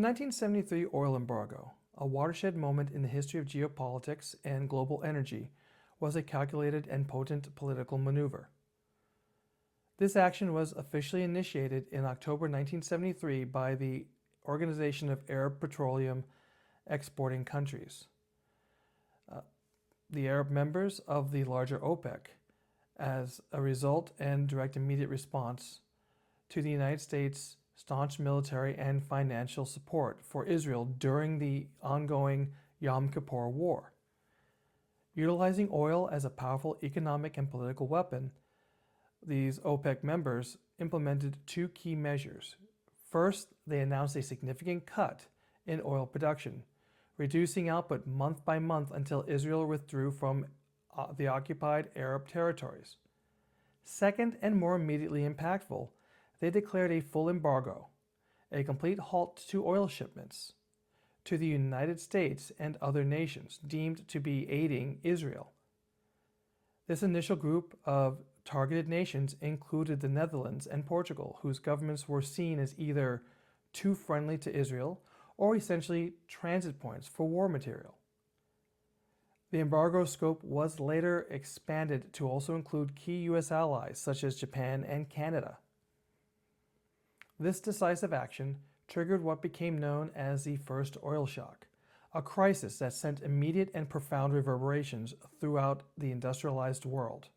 The 1973 oil embargo, a watershed moment in the history of geopolitics and global energy, was a calculated and potent political maneuver. This action was officially initiated in October 1973 by the Organization of Arab Petroleum Exporting Countries, the Arab members of the larger OPEC, as a result and direct immediate response to the United States' staunch military and financial support for Israel during the ongoing Yom Kippur War. Utilizing oil as a powerful economic and political weapon, these OPEC members implemented two key measures. First, they announced a significant cut in oil production, reducing output month by month until Israel withdrew from the occupied Arab territories. Second, and more immediately impactful, they declared a full embargo, a complete halt to oil shipments to the United States and other nations deemed to be aiding Israel. This initial group of targeted nations included the Netherlands and Portugal, whose governments were seen as either too friendly to Israel or essentially transit points for war material. The embargo scope was later expanded to also include key U.S. allies such as Japan and Canada. This decisive action triggered what became known as the First Oil Shock, a crisis that sent immediate and profound reverberations throughout the industrialized world.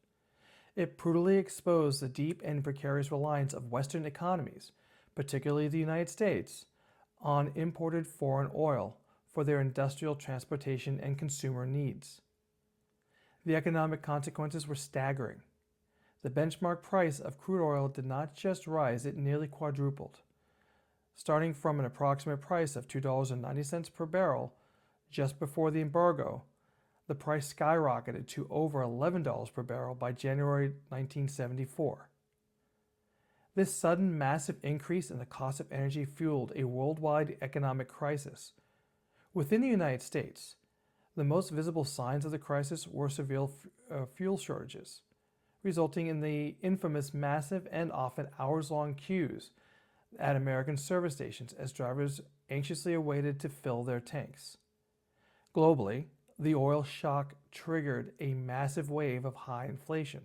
It brutally exposed the deep and precarious reliance of Western economies, particularly the United States, on imported foreign oil for their industrial transportation and consumer needs. The economic consequences were staggering. The benchmark price of crude oil did not just rise, it nearly quadrupled. Starting from an approximate price of $2.90 per barrel just before the embargo, the price skyrocketed to over $11 per barrel by January 1974. This sudden massive increase in the cost of energy fueled a worldwide economic crisis. Within the United States, the most visible signs of the crisis were severe fuel shortages, resulting in the infamous massive and often hours-long queues at American service stations as drivers anxiously awaited to fill their tanks. Globally, the oil shock triggered a massive wave of high inflation,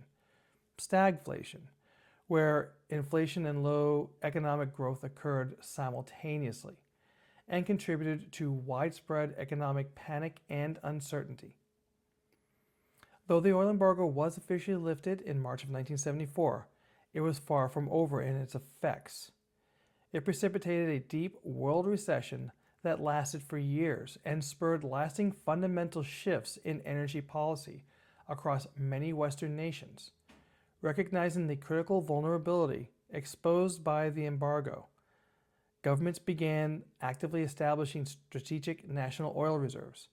stagflation, where inflation and low economic growth occurred simultaneously and contributed to widespread economic panic and uncertainty. Though the oil embargo was officially lifted in March of 1974, it was far from over in its effects. It precipitated a deep world recession that lasted for years and spurred lasting fundamental shifts in energy policy across many Western nations. Recognizing the critical vulnerability exposed by the embargo, governments began actively establishing strategic national oil reserves,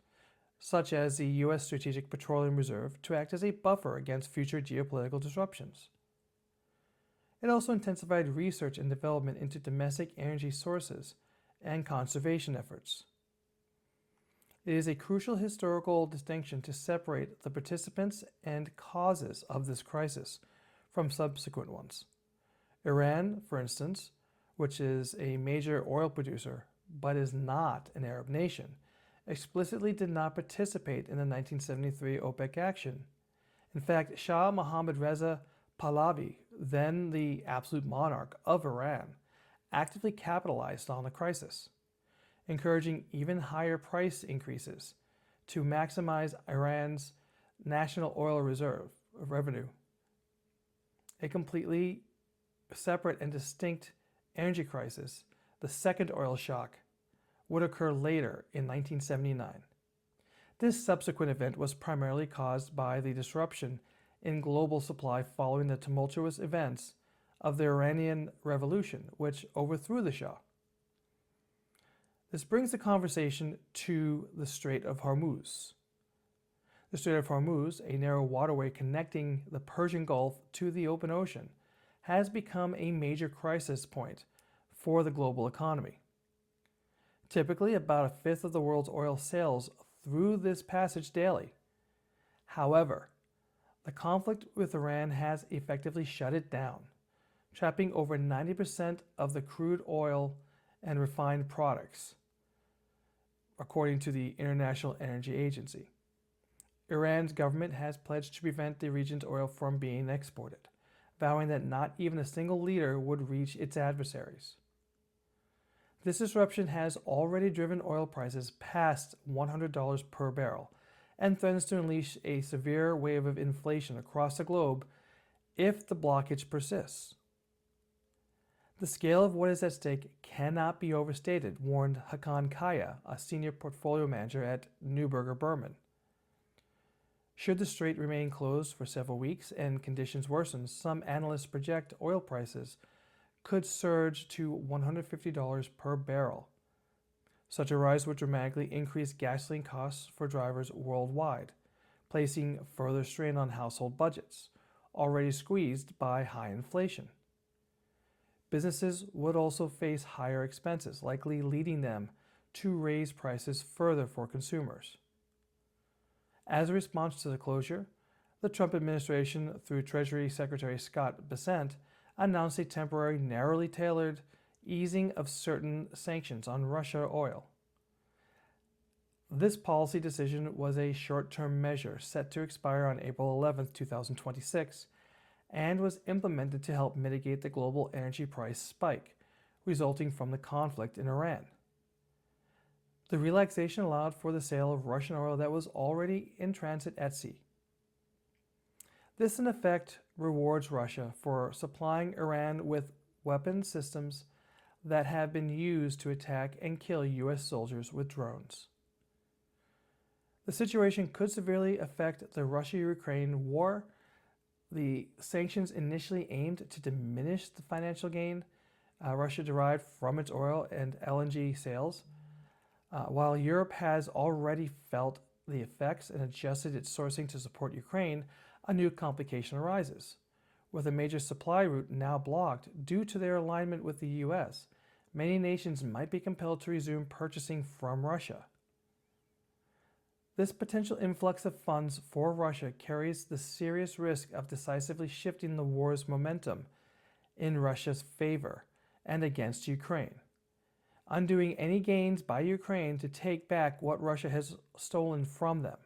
such as the U.S. Strategic Petroleum Reserve, to act as a buffer against future geopolitical disruptions. It also intensified research and development into domestic energy sources and conservation efforts. It is a crucial historical distinction to separate the participants and causes of this crisis from subsequent ones. Iran, for instance, which is a major oil producer but is not an Arab nation, explicitly did not participate in the 1973 OPEC action. In fact, Shah Mohammad Reza Pahlavi, then the absolute monarch of Iran, actively capitalized on the crisis, encouraging even higher price increases to maximize Iran's national oil revenue. A completely separate and distinct energy crisis, the second oil shock, would occur later in 1979. This subsequent event was primarily caused by the disruption in global supply following the tumultuous events of the Iranian Revolution, which overthrew the Shah. This brings the conversation to the Strait of Hormuz. The Strait of Hormuz, a narrow waterway connecting the Persian Gulf to the open ocean, has become a major crisis point for the global economy. Typically, about a fifth of the world's oil sails through this passage daily. However, the conflict with Iran has effectively shut it down, trapping over 90% of the crude oil and refined products, according to the International Energy Agency. Iran's government has pledged to prevent the region's oil from being exported, vowing that not even a single liter would reach its adversaries. This disruption has already driven oil prices past $100 per barrel and threatens to unleash a severe wave of inflation across the globe if the blockage persists. The scale of what is at stake cannot be overstated, warned Hakan Kaya, a senior portfolio manager at Neuberger Berman. Should the strait remain closed for several weeks and conditions worsen, some analysts project oil prices could surge to $150 per barrel. Such a rise would dramatically increase gasoline costs for drivers worldwide, placing further strain on household budgets, already squeezed by high inflation. Businesses would also face higher expenses, likely leading them to raise prices further for consumers. As a response to the closure, the Trump administration, through Treasury Secretary Scott Bessent, announced a temporary, narrowly tailored easing of certain sanctions on Russia oil. This policy decision was a short-term measure set to expire on April 11, 2026, and was implemented to help mitigate the global energy price spike resulting from the conflict in Iran. The relaxation allowed for the sale of Russian oil that was already in transit at sea. This, in effect, rewards Russia for supplying Iran with weapon systems that have been used to attack and kill U.S. soldiers with drones. The situation could severely affect the Russia-Ukraine war. The sanctions initially aimed to diminish the financial gain Russia derived from its oil and LNG sales, while Europe has already felt the effects and adjusted its sourcing to support Ukraine. A new complication arises. With a major supply route now blocked due to their alignment with the U.S., many nations might be compelled to resume purchasing from Russia. This potential influx of funds for Russia carries the serious risk of decisively shifting the war's momentum in Russia's favor and against Ukraine, undoing any gains by Ukraine to take back what Russia has stolen from them.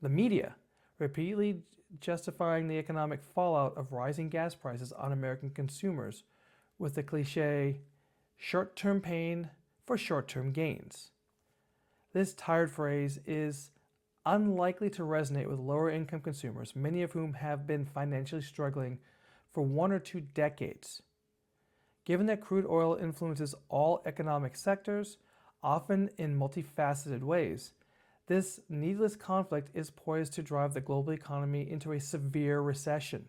The media, repeatedly justifying the economic fallout of rising gas prices on American consumers with the cliche, short-term pain for short-term gains. This tired phrase is unlikely to resonate with lower-income consumers, many of whom have been financially struggling for 1 or 2 decades. Given that crude oil influences all economic sectors, often in multifaceted ways, this needless conflict is poised to drive the global economy into a severe recession.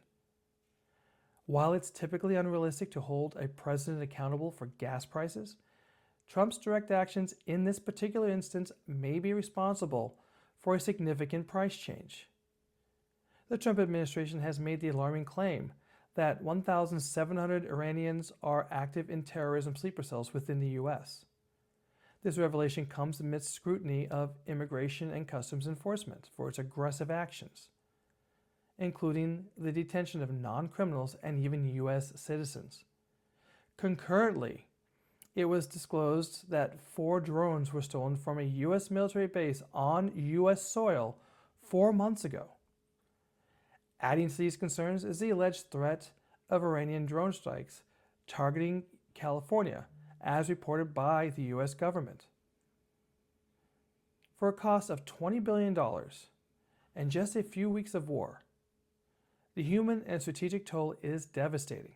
While it's typically unrealistic to hold a president accountable for gas prices, Trump's direct actions in this particular instance may be responsible for a significant price change. The Trump administration has made the alarming claim that 1,700 Iranians are active in terrorism sleeper cells within the U.S. This revelation comes amidst scrutiny of Immigration and Customs Enforcement for its aggressive actions, including the detention of non-criminals and even U.S. citizens. Concurrently, it was disclosed that 4 drones were stolen from a U.S. military base on U.S. soil 4 months ago. Adding to these concerns is the alleged threat of Iranian drone strikes targeting California, as reported by the U.S. government. For a cost of $20 billion and just a few weeks of war, the human and strategic toll is devastating.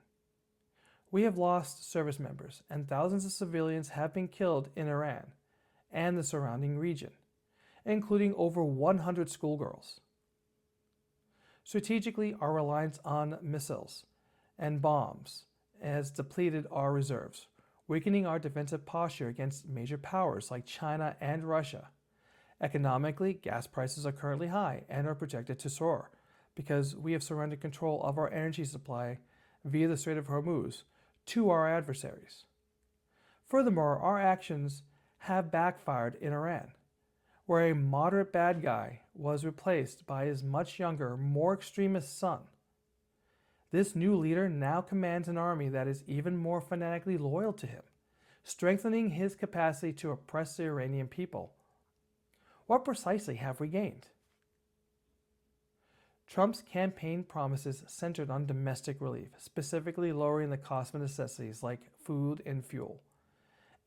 We have lost service members, and thousands of civilians have been killed in Iran and the surrounding region, including over 100 schoolgirls. Strategically, our reliance on missiles and bombs has depleted our reserves, weakening our defensive posture against major powers like China and Russia. Economically, gas prices are currently high and are projected to soar because we have surrendered control of our energy supply via the Strait of Hormuz to our adversaries. Furthermore, our actions have backfired in Iran, where a moderate bad guy was replaced by his much younger, more extremist son. This new leader now commands an army that is even more fanatically loyal to him, strengthening his capacity to oppress the Iranian people. What precisely have we gained? Trump's campaign promises centered on domestic relief, specifically lowering the cost of necessities like food and fuel,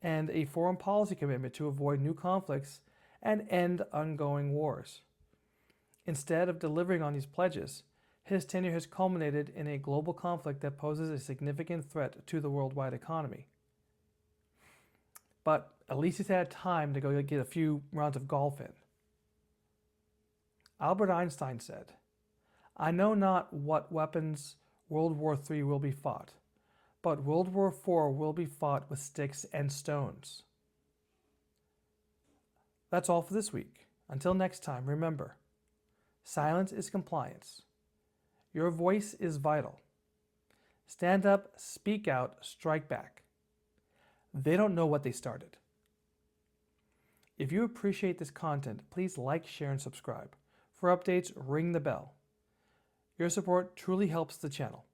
and a foreign policy commitment to avoid new conflicts and end ongoing wars. Instead of delivering on these pledges, his tenure has culminated in a global conflict that poses a significant threat to the worldwide economy. But at least he's had time to go get a few rounds of golf in. Albert Einstein said, "I know not what weapons World War III will be fought, but World War IV will be fought with sticks and stones." That's all for this week. Until next time, remember, silence is compliance. Your voice is vital. Stand up, speak out, strike back. They don't know what they started. If you appreciate this content, please like, share, and subscribe. For updates, ring the bell. Your support truly helps the channel.